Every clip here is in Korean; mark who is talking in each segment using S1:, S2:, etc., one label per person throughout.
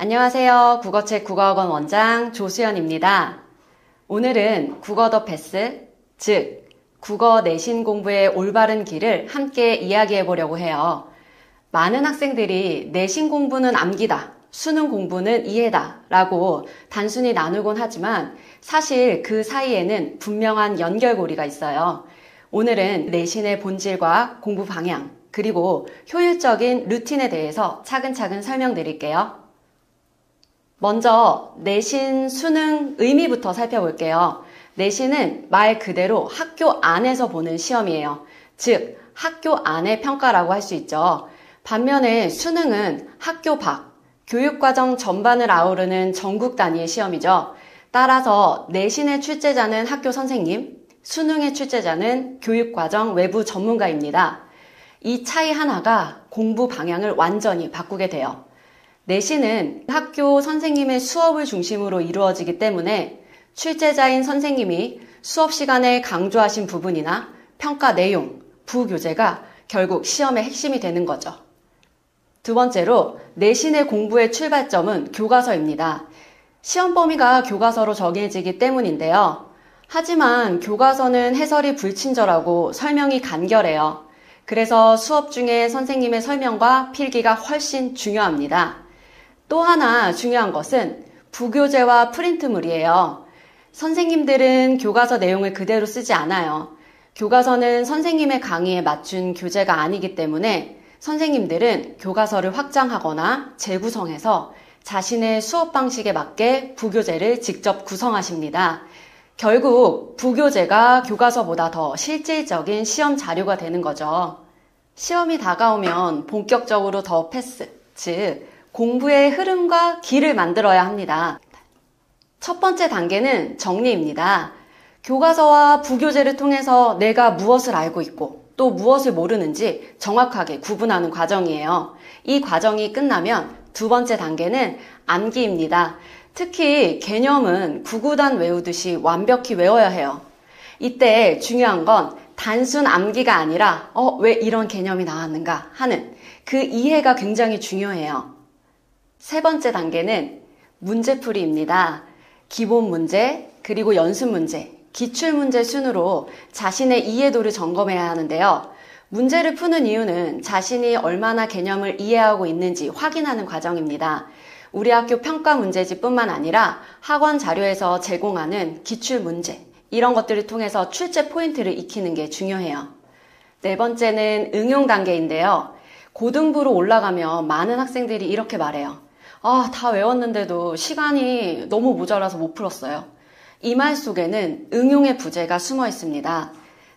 S1: 안녕하세요. 국어책 국어학원 원장 조수연입니다. 오늘은 국어 더 패스, 즉 국어 내신 공부의 올바른 길을 함께 이야기해 보려고 해요. 많은 학생들이 내신 공부는 암기다, 수능 공부는 이해다 라고 단순히 나누곤 하지만 사실 그 사이에는 분명한 연결고리가 있어요. 오늘은 내신의 본질과 공부 방향, 그리고 효율적인 루틴에 대해서 차근차근 설명드릴게요. 먼저 내신, 수능 의미부터 살펴볼게요. 내신은 말 그대로 학교 안에서 보는 시험이에요. 즉, 학교 안의 평가라고 할 수 있죠. 반면에 수능은 학교 밖, 교육과정 전반을 아우르는 전국 단위의 시험이죠. 따라서 내신의 출제자는 학교 선생님, 수능의 출제자는 교육과정 외부 전문가입니다. 이 차이 하나가 공부 방향을 완전히 바꾸게 돼요. 내신은 학교 선생님의 수업을 중심으로 이루어지기 때문에 출제자인 선생님이 수업 시간에 강조하신 부분이나 평가 내용, 부교재가 결국 시험의 핵심이 되는 거죠. 두 번째로 내신의 공부의 출발점은 교과서입니다. 시험 범위가 교과서로 정해지기 때문인데요. 하지만 교과서는 해설이 불친절하고 설명이 간결해요. 그래서 수업 중에 선생님의 설명과 필기가 훨씬 중요합니다. 또 하나 중요한 것은 부교재와 프린트물이에요. 선생님들은 교과서 내용을 그대로 쓰지 않아요. 교과서는 선생님의 강의에 맞춘 교재가 아니기 때문에 선생님들은 교과서를 확장하거나 재구성해서 자신의 수업 방식에 맞게 부교재를 직접 구성하십니다. 결국 부교재가 교과서보다 더 실질적인 시험 자료가 되는 거죠. 시험이 다가오면 본격적으로 더 패스, 즉 공부의 흐름과 길을 만들어야 합니다. 첫 번째 단계는 정리입니다. 교과서와 부교재를 통해서 내가 무엇을 알고 있고 또 무엇을 모르는지 정확하게 구분하는 과정이에요. 이 과정이 끝나면 두 번째 단계는 암기입니다. 특히 개념은 구구단 외우듯이 완벽히 외워야 해요. 이때 중요한 건 단순 암기가 아니라 왜 이런 개념이 나왔는가 하는 그 이해가 굉장히 중요해요. 세 번째 단계는 문제풀이입니다. 기본 문제, 그리고 연습 문제, 기출 문제 순으로 자신의 이해도를 점검해야 하는데요. 문제를 푸는 이유는 자신이 얼마나 개념을 이해하고 있는지 확인하는 과정입니다. 우리 학교 평가 문제집뿐만 아니라 학원 자료에서 제공하는 기출 문제, 이런 것들을 통해서 출제 포인트를 익히는 게 중요해요. 네 번째는 응용 단계인데요. 고등부로 올라가면 많은 학생들이 이렇게 말해요. 다 외웠는데도 시간이 너무 모자라서 못 풀었어요. 이 말 속에는 응용의 부재가 숨어 있습니다.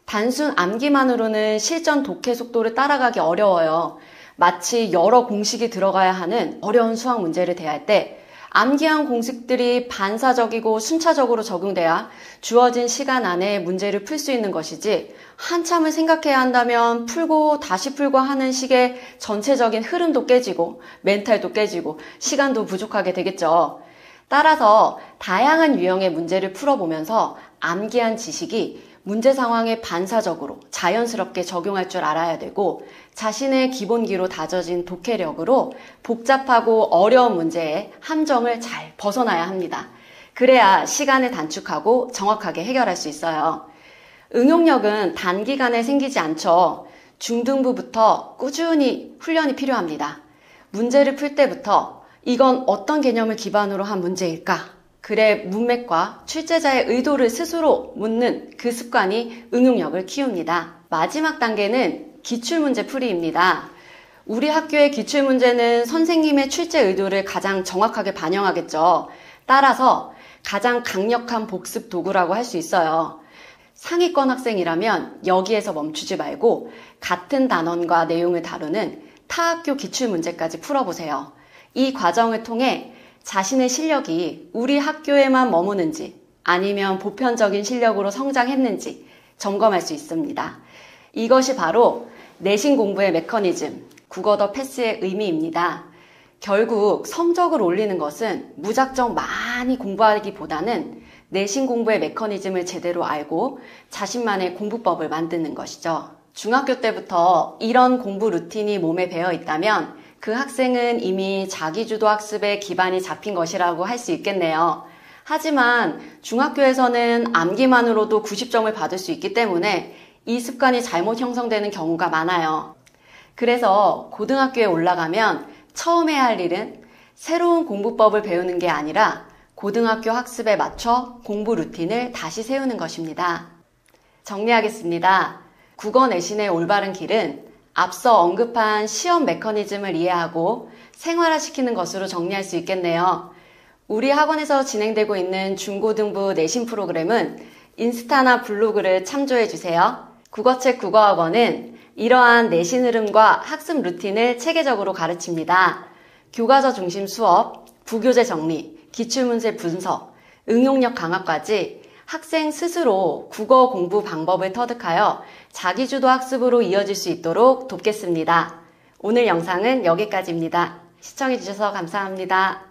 S1: 단순 암기만으로는 실전 독해 속도를 따라가기 어려워요. 마치 여러 공식이 들어가야 하는 어려운 수학 문제를 대할 때 암기한 공식들이 반사적이고 순차적으로 적용돼야 주어진 시간 안에 문제를 풀 수 있는 것이지 한참을 생각해야 한다면 풀고 다시 풀고 하는 식의 전체적인 흐름도 깨지고 멘탈도 깨지고 시간도 부족하게 되겠죠. 따라서 다양한 유형의 문제를 풀어보면서 암기한 지식이 문제 상황에 반사적으로 자연스럽게 적용할 줄 알아야 되고 자신의 기본기로 다져진 독해력으로 복잡하고 어려운 문제의 함정을 잘 벗어나야 합니다. 그래야 시간을 단축하고 정확하게 해결할 수 있어요. 응용력은 단기간에 생기지 않죠. 중등부부터 꾸준히 훈련이 필요합니다. 문제를 풀 때부터 이건 어떤 개념을 기반으로 한 문제일까? 글의 문맥과 출제자의 의도를 스스로 묻는 그 습관이 응용력을 키웁니다. 마지막 단계는 기출문제 풀이입니다. 우리 학교의 기출문제는 선생님의 출제 의도를 가장 정확하게 반영하겠죠. 따라서 가장 강력한 복습 도구라고 할 수 있어요. 상위권 학생이라면 여기에서 멈추지 말고 같은 단원과 내용을 다루는 타학교 기출문제까지 풀어보세요. 이 과정을 통해 자신의 실력이 우리 학교에만 머무는지 아니면 보편적인 실력으로 성장했는지 점검할 수 있습니다. 이것이 바로 내신 공부의 메커니즘, 국어 더 패스의 의미입니다. 결국 성적을 올리는 것은 무작정 많이 공부하기보다는 내신 공부의 메커니즘을 제대로 알고 자신만의 공부법을 만드는 것이죠. 중학교 때부터 이런 공부 루틴이 몸에 배어 있다면 그 학생은 이미 자기주도 학습에 기반이 잡힌 것이라고 할 수 있겠네요. 하지만 중학교에서는 암기만으로도 90점을 받을 수 있기 때문에 이 습관이 잘못 형성되는 경우가 많아요. 그래서 고등학교에 올라가면 처음 해야 할 일은 새로운 공부법을 배우는 게 아니라 고등학교 학습에 맞춰 공부 루틴을 다시 세우는 것입니다. 정리하겠습니다. 국어 내신의 올바른 길은 앞서 언급한 시험 메커니즘을 이해하고 생활화시키는 것으로 정리할 수 있겠네요. 우리 학원에서 진행되고 있는 중고등부 내신 프로그램은 인스타나 블로그를 참조해주세요. 국어책 국어학원은 이러한 내신 흐름과 학습 루틴을 체계적으로 가르칩니다. 교과서 중심 수업, 부교재 정리, 기출문제 분석, 응용력 강화까지 학생 스스로 국어 공부 방법을 터득하여 자기주도 학습으로 이어질 수 있도록 돕겠습니다. 오늘 영상은 여기까지입니다. 시청해주셔서 감사합니다.